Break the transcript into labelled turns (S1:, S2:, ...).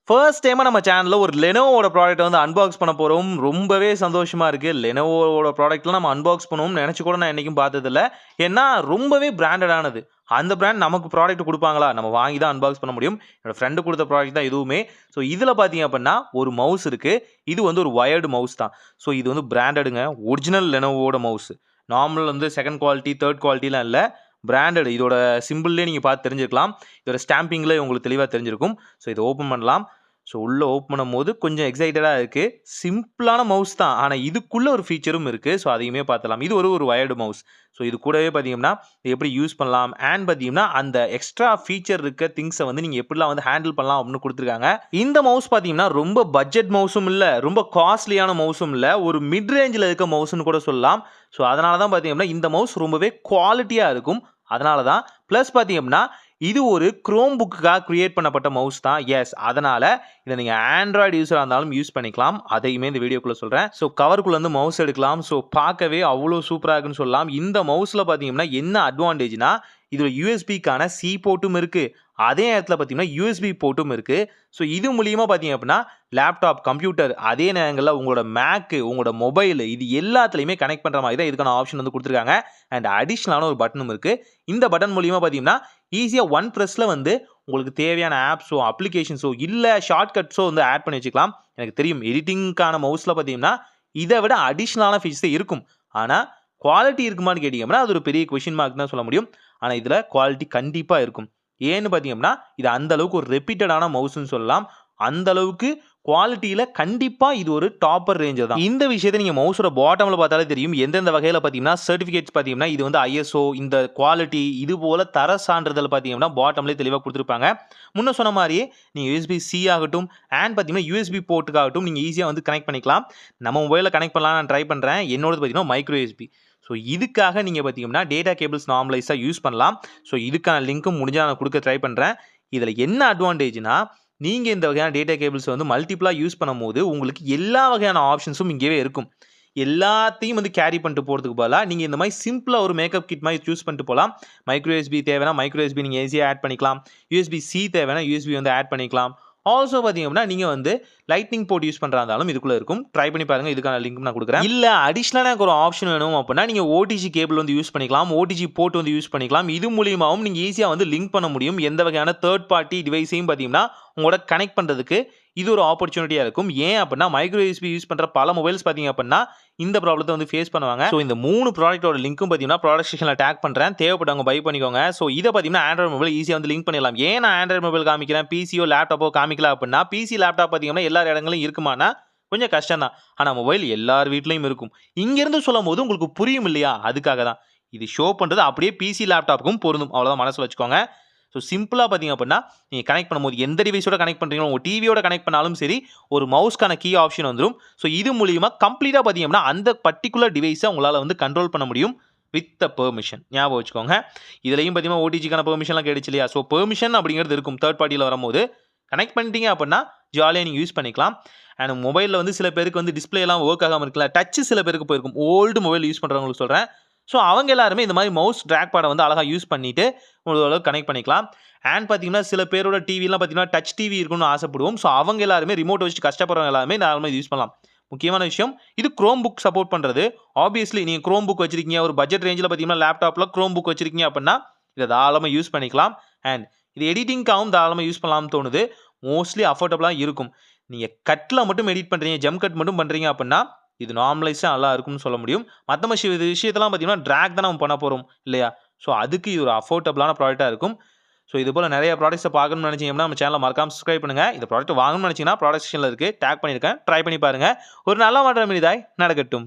S1: First டைமா நம்ம சேனல்ல ஒரு லெனோவோட ப்ராடக்ட்ட வந்து அன்பாக்ஸ் பண்ண போறோம். ரொம்பவே சந்தோஷமா இருக்கு. லெனோவோட ப்ராடக்ட்லாம் நம்ம அன்பாக்ஸ் பண்ணுவோம்னு நெனச்சு கூட நான் என்னைக்கும் பார்த்ததில்ல. ஏன்னா ரொம்பவே பிராண்டடானது. அந்த பிராண்ட் நமக்கு ப்ராடக்ட் குடுப்பாங்களா? நம்ம வாங்கி தான் அன்பாக்ஸ் பண்ண முடியும். என்னோட ஃப்ரெண்ட் குடுத்த ப்ராடக்ட் தான் இதுவுமே. ஸோ இதுல பார்த்தீங்க அப்டின்னா ஒரு மவுஸ் இருக்கு. இது வந்து ஒரு வயர்டு மவுஸ் தான். ஸோ இது வந்து பிராண்டடுங்க. ஒரிஜினல் லெனோவோட மவுஸ். நார்மல் வந்து 2ண்ட் குவாலிட்டி, 3ர்ட் குவாலிட்டிலாம் இல்ல. பிராண்டட். இதோட சிம்பிள்லயே நீங்க பார்த்து தெரிஞ்சுக்கலாம். இதோட ஸ்டாம்பிங்ல உங்களுக்கு தெளிவா தெரிஞ்சிருக்கும். ஸோ இத ஓப்பன் பண்ணலாம். ஸோ உள்ள ஓப்பன் பண்ணும்போது கொஞ்சம் எக்ஸைட்டடா இருக்கு. சிம்பிளான மவுஸ் தான். ஆனா இதுக்குள்ள ஒரு ஃபீச்சரும் இருக்கு. ஸோ அதையுமே பார்த்துடலாம். இது ஒரு வயர்டு மவுஸ். ஸோ இது கூடவே பார்த்தீங்கன்னா, எப்படி யூஸ் பண்ணலாம் அண்ட் பார்த்தீங்கன்னா, அந்த எக்ஸ்ட்ரா ஃபீச்சர் இருக்க திங்ஸ வந்து நீங்க எப்படிலாம் வந்து ஹேண்டில் பண்ணலாம் அப்படின்னு குடுத்துருக்காங்க. இந்த மவுஸ் பார்த்தீங்கன்னா, ரொம்ப பட்ஜெட் மவுஸும் இல்ல, ரொம்ப காஸ்ட்லியான மவுஸும் இல்ல. ஒரு மிட் ரேஞ்ச்ல இருக்க மவுஸ்ன்னு கூட சொல்லலாம். ஸோ அதனால தான் பார்த்தீங்கன்னா, இந்த மவுஸ் ரொம்பவே குவாலிட்டியா இருக்கும். அதனால தான். பிளஸ் பார்த்தீங்க அப்படின்னா, இது ஒரு Chrome புக்குக்காக கிரியேட் பண்ணப்பட்ட மவுஸ் தான். எஸ். அதனால இத நீங்க ஆண்ட்ராய்டு யூசரா இருந்தாலும் யூஸ் பண்ணிக்கலாம். அதையுமே இந்த வீடியோக்குள்ள சொல்றேன். ஸோ கவருக்குள்ள இருந்து மவுஸ் எடுக்கலாம். ஸோ பார்க்கவே அவ்வளோ சூப்பரா இருக்குன்னு சொல்லலாம். இந்த மவுஸ்ல பார்த்தீங்கன்னா என்ன அட்வான்டேஜ்னா, இதுல யூஎஸ்பிக்கான சி போர்ட்டும் இருக்கு. அதே நேரத்துல பார்த்தீங்கன்னா, யூஎஸ்பி போர்ட்டும் இருக்கு. ஸோ இது மூலியமா பார்த்தீங்க அப்படின்னா, லேப்டாப், கம்ப்யூட்டர் அதே நேரங்கள்ல உங்களோட மேக், உங்களோட மொபைல் இது எல்லாத்துலயுமே கனெக்ட் பண்ற மாதிரி தான் இதுக்கான ஆப்ஷன் வந்து குடுத்துருக்காங்க. அண்ட் அடிஷனலான ஒரு பட்டனும் இருக்கு. இந்த பட்டன் மூலியமா பார்த்தீங்கன்னா, ஈஸியா ஒன் பிரஸ்ல வந்து உங்களுக்கு தேவையான ஆப்ஸோ, அப்ளிகேஷன்ஸோ இல்ல ஷார்ட்கட்ஸோ வந்து ஆட் பண்ணி வச்சுக்கலாம். எனக்கு தெரியும் எடிட்டிங்க்கான மவுஸ்ல பார்த்தீங்கன்னா, இத விட அடிஷனலான ஃபீச்சர்ஸ் இருக்கும். ஆனா குவாலிட்டி இருக்குமான்னு கேட்டீங்கன்னா, அது ஒரு பெரிய கொஸ்டின் மார்க் தான் சொல்ல முடியும். ஆனா இதுல குவாலிட்டி கண்டிப்பா இருக்கும். ஏன்னு பார்த்தீங்கன்னா, இது அந்த அளவுக்கு ஒரு ரெப்யூட்டடான மவுஸ்ன்னு சொல்லலாம். அந்த அளவுக்கு குவாலிட்டியில கண்டிப்பா இது ஒரு டாப்பர் ரேஞ்சர் தான். இந்த விஷயத்த நீங்க மவுஸோட பாட்டம்ல பார்த்தாலே தெரியும். எந்தெந்த வகையில பார்த்தீங்கன்னா, சர்டிபிகேட்ஸ் பார்த்தீங்கன்னா, இது வந்து ISO இந்த குவாலிட்டி இது போல தர சான்றிதழ் பார்த்தீங்கன்னா, பாட்டம்லயே தெளிவா குடுத்திருப்பாங்க. முன்ன சொன்ன மாரியே நீங்க USB-C ஆகட்டும் அண்ட் பார்த்தீங்கன்னா, USB போர்ட்டுக்காகட்டும் நீங்க ஈஸியா வந்து கனெக்ட் பண்ணிக்கலாம். நம்ம மொபைல்ல கனெக்ட் பண்ணலாம்னு நான் ட்ரை பண்றேன். என்னோடது பார்த்தீங்கன்னா, மைக்ரோ USB. ஸோ இதுக்காக நீங்க பார்த்தீங்கன்னா, டேட்டா கேபிள்ஸ் நார்மலைஸா யூஸ் பண்ணலாம். ஸோ இதுக்கான லிங்க்கும் முடிஞ்சா நான் குடுக்க ட்ரை பண்றேன். இதுல என்ன அட்வான்டேஜ்னா, நீங்க இந்த வகையான டேட்டா கேபிள்ஸ் வந்து மல்டிபிளா யூஸ் பண்ணும்போது, உங்களுக்கு எல்லா வகையான ஆப்ஷன்ஸும் இங்கேயே இருக்கும். எல்லாத்தையும் வந்து கேரி பண்ணிட்டு போறதுக்கு பதிலா, நீங்க இந்த மாரி சிம்பிளா ஒரு மேக்கப் கிட் மாரி சூஸ் பண்ணிட்டு போலாம். மைக்ரோ USB தேவைன்னா மைக்ரோ USB நீங்க ஈஸியா ஆட் பண்ணிக்கலாம். USB-C தேவைன்னா USB வந்து ஆட் பண்ணிக்கலாம். ஆல்சோ பார்த்தீங்க அப்படின்னா, நீங்க வந்து லைட்னிங் போர்ட் யூஸ் பண்றதா இருந்தாலும் இதுக்குள்ள இருக்கும். ட்ரை பண்ணி பாருங்க. இதுக்கான லிங்க் நான் குடுக்குறேன். இல்ல அடிஷனலா எனக்கு ஒரு ஆப்ஷன் வேணும் அப்படின்னா, நீங்க OTG கேபிள் வந்து யூஸ் பண்ணிக்கலாம். OTG போர்ட் வந்து யூஸ் பண்ணிக்கலாம். இது மூலியமாவும் நீங்க ஈஸியா வந்து லிங்க் பண்ண முடியும். எந்த வகையான 3ர்ட் பார்ட்டி டிவைஸையும் பார்த்தீங்கன்னா, உங்களோட கனெக்ட் பண்றதுக்கு இது ஒரு ஆப்பர்ச்சுனிட்டியா இருக்கும். ஏன் அப்படின்னா, மைக்ரோ USB யூஸ் பண்ற பல மொபைல்ஸ் பார்த்தீங்க அப்படின்னா, இந்த ப்ராப்ளத்த வந்து ஃபேஸ் பண்ணுவாங்க. ஸோ இந்த 3 ப்ராடக்ட்டோட லிங்க்கும் பார்த்தீங்கன்னா, ப்ராடக்ட் செக்ஷன்ல டேக் பண்றேன். தேவைப்பட்டவங்க பை பண்ணிக்கோங்க. ஸோ இத பார்த்தீங்கன்னா, ஆண்ட்ராய்டு மொபைல் ஈஸியா வந்து லிங்க் பண்ணிடலாம். ஏன் நான் ஆண்ட்ராய்டு மொபைல் காமிக்கிறேன், பிசியோ, லேப்டாப்போ காமிக்கல அப்படின்னா, பிசி, லேப்டாப் பார்த்தீங்கன்னா, எல்லா இடங்களிலும் இருக்குமானா கொஞ்சம் கஷ்டம் தான். ஆனா மொபைல் எல்லார் வீட்லயும் இருக்கும். இங்க இருந்து சொல்லும்போது உங்களுக்கு புரியும் இல்லையா? அதுக்காக தான். இது ஷோ பண்றது அப்படியே பிசி, லேப்டாப்புக்கும் பொருந்தும். அவ்வளவுதான் மனசுல வச்சுக்கோங்க. ஸோ சிம்பிளா பார்த்தீங்க அப்படின்னா, நீங்க கனெக்ட் பண்ணும்போது எந்த டிவைஸோட கனெக்ட் பண்றீங்களோ, உங்க டிவியோட கனெக்ட் பண்ணாலும் சரி, ஒரு மவுஸ்க்கான கீ ஆப்ஷன் வந்துரும். ஸோ இது மூலியமா கம்ப்ளீட்டா பார்த்தீங்க அப்படின்னா, அந்த பர்ட்டிகுலர் டிவைஸ உங்களால வந்து கண்ட்ரோல் பண்ண முடியும். With the permission. ஞாபகம் வச்சுக்கோங்க. இதுலயும் பார்த்தீங்கன்னா, OTGக்கான பெர்மிஷன்லாம் கிடைச்சு இல்லையா? ஸோ பெர்மிஷன் அப்படிங்கிறது இருக்கும். 3ர்ட் பார்ட்டில வரும்போது கனெக்ட் பண்ணிட்டீங்க அப்படின்னா, ஜாலியா நீங்க யூஸ் பண்ணிக்கலாம். அண்ட் மொபைல்ல வந்து சில பேருக்கு வந்து டிஸ்ப்ளே எல்லாம் வொர்க் ஆகாம இருக்குல்ல. டச் சில பேருக்கு போயிருக்கும். ஓல்டு மொபைல் யூஸ் பண்றவங்களுக்கு சொல்றேன். ஸோ அவங்க எல்லாருமே இந்த மாதிரி மவுஸ் ட்ராக் பேட வந்து அழகா யூஸ் பண்ணிட்டு ஓரளவுக்கு கனெக்ட் பண்ணிக்கலாம். அண்ட் பார்த்தீங்கன்னா, சில பேரோட டிவிலாம் பார்த்தீங்கன்னா, டச் டிவி இருக்கணும்னு ஆசைப்படுவோம். ஸோ அவங்க எல்லாருமே ரிமோட் வச்சுட்டு கஷ்டப்படுறவங்க எல்லாருமே நார்மலா யூஸ் பண்ணலாம். முக்கியமான விஷயம், இது Chrome புக் சப்போர்ட் பண்றது. ஆப்வியஸ்லி நீங்க Chrome புக் வச்சிருக்கீங்க, ஒரு பட்ஜெட் ரேஞ்சில பார்த்தீங்கன்னா, லேப்டாப்ல Chrome புக் வச்சிருக்கீங்க அப்படின்னா, இத தாராளமா யூஸ் பண்ணிக்கலாம். அண்ட் இது எடிட்டிங்காகவும் தாராளமா யூஸ் பண்ணலாம்னு தோணுது. மோஸ்ட்லி அஃபோர்டபுளா இருக்கும். நீங்க கட்ல மட்டும் எடிட் பண்றீங்க, ஜம்ப் கட் மட்டும் பண்றீங்க அப்படின்னா, இது நார்மலைஸா நல்லா இருக்கும்னு சொல்ல முடியும். மத்த விஷயத்தெல்லாம் பார்த்தீங்கன்னா, டிராக் தான் நம்ம பண்ண போறோம் இல்லையா? ஸோ அதுக்கு இது ஒரு அஃபோர்டபுளான ப்ராடக்ட்டா இருக்கும். ஸோ இது போல நிறைய ப்ராடக்ட்ஸ பார்க்கணும்னு நினைச்சீங்கன்னா, நம்ம சேனல மறக்காம சப்ஸ்கிரைப் பண்ணுங்க. இந்த ப்ராடக்ட் வாங்கணும்னு நினைச்சீங்கன்னா, ப்ராடக்ட் செக்ஷன்ல இருக்கு. டேக் பண்ணியிருக்கேன். ட்ரை பண்ணி பாருங்க. ஒரு நல்ல மாற்றம் இனிதாய் நடக்கட்டும்.